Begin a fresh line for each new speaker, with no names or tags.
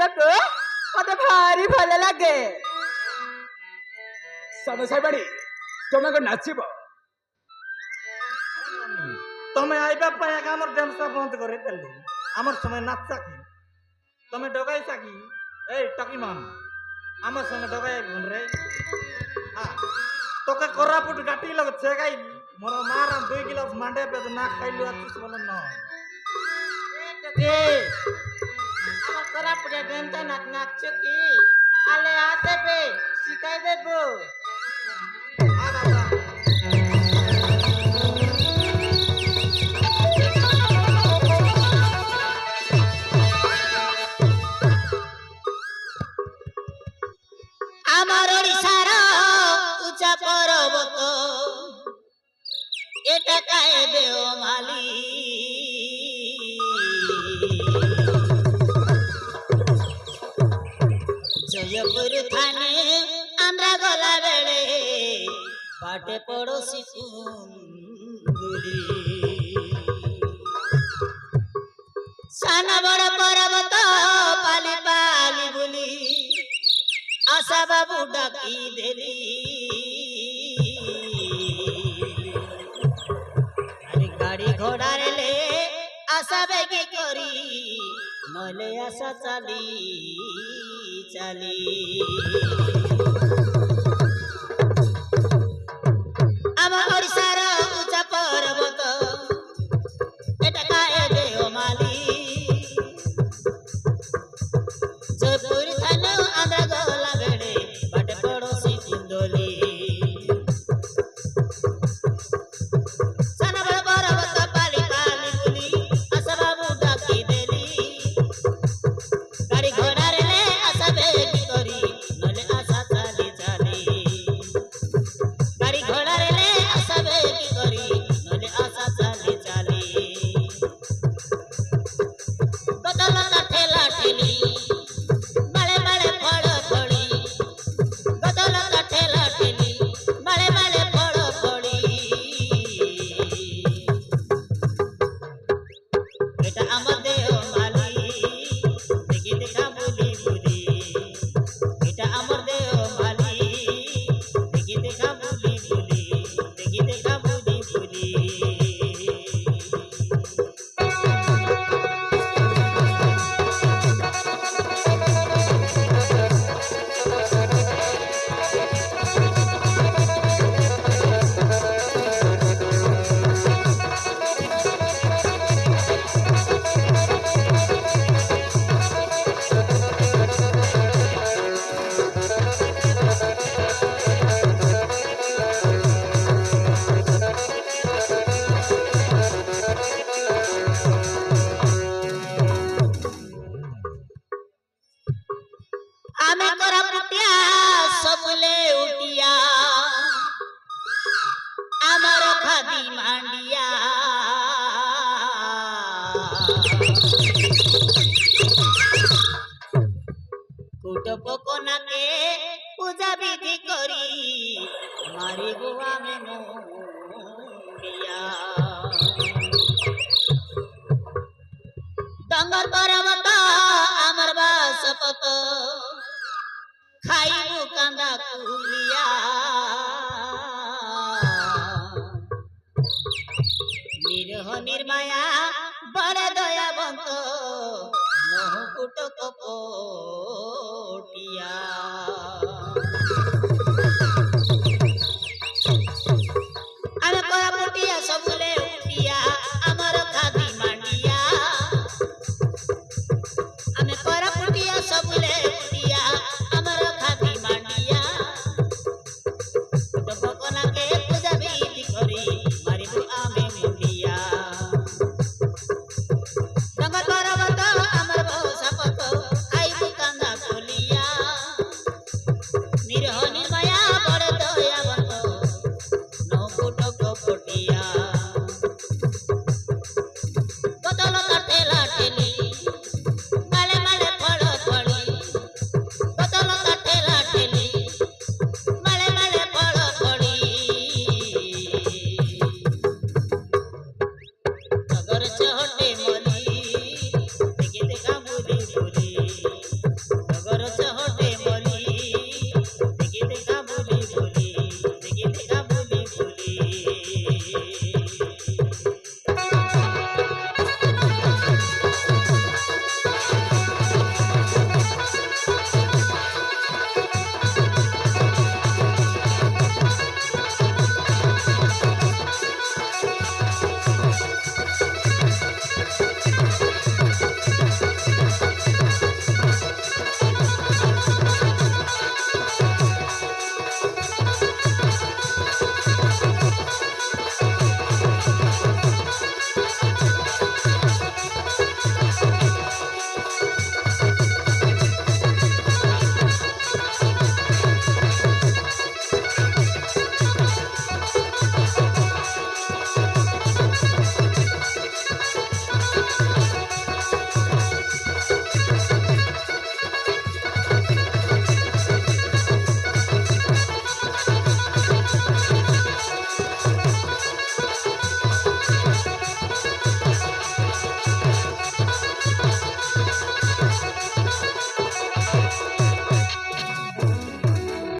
নাচিବାକୁ ମତେ ଭାରି ଭଲ ଲାଗେ।
ସମସ୍ୟା ବାଡ଼ି ତମେ ନାଚିବ?
ତମେ ଆଇବା ପାଇଁ ଏକା ଆମର ଡ୍ୟାନ୍ସଟା ବନ୍ଦ କରି ଦେଲି। ଆମର ସମୟ ନାଚା କି ତମେ ଡଗାଇছা କି? ଏଇ ଟକି ମାନ আমার সঙ্গে ডগাই রে তোকে কোরাপুট গাটি লগ চেগাই মোর মারা 2 গিলাস মান্ডে পে না খাইলু আছিস বলে না
এ আমার কোরাপুটে ডেন্টা নাচ নাচ কি আলে আতে পে শিখাই দেব
আ দাদা
আমার ওড়িশার উঁচা পর্বত এটা কায়ে দেওমালি জয়পুর থানে আমরা গলা বেড়ে বাটে পড়োশি কুন্দুলি সানা বড় পর্বত পালি পালি বলি आशा बाबू डाकी देली अरे गाड़ी घोड़ा रे ले आशा बेगी करी नले आशा चाली चाली आम ओडिशार उच्चा पर्वत एटा काए देवमाली जयपुर थाना आंध्र गला बेड़े बाटे पड़ोसी कुंदोली साना बड़ पर्वत पाली पाली बुली आशा बाबू डाकी देली गाड़ी घोड़ा रे ले आशा बेगी करी नले आशा चाली चाली गाड़ी घोड़ा रे ले आशा बेगी करी नले आशा चाली चाली बदला ठेला ठेली आमे करा पुटिया सबले उटिया आमर खादी मांडिया कुट पकोना के पूजा विधि करी मारी बुआ में मुंडिया डंगर पर्वत आमर बासपत खाइबू कांदा कुलिया निरह निर्माया बड़े दयाबंत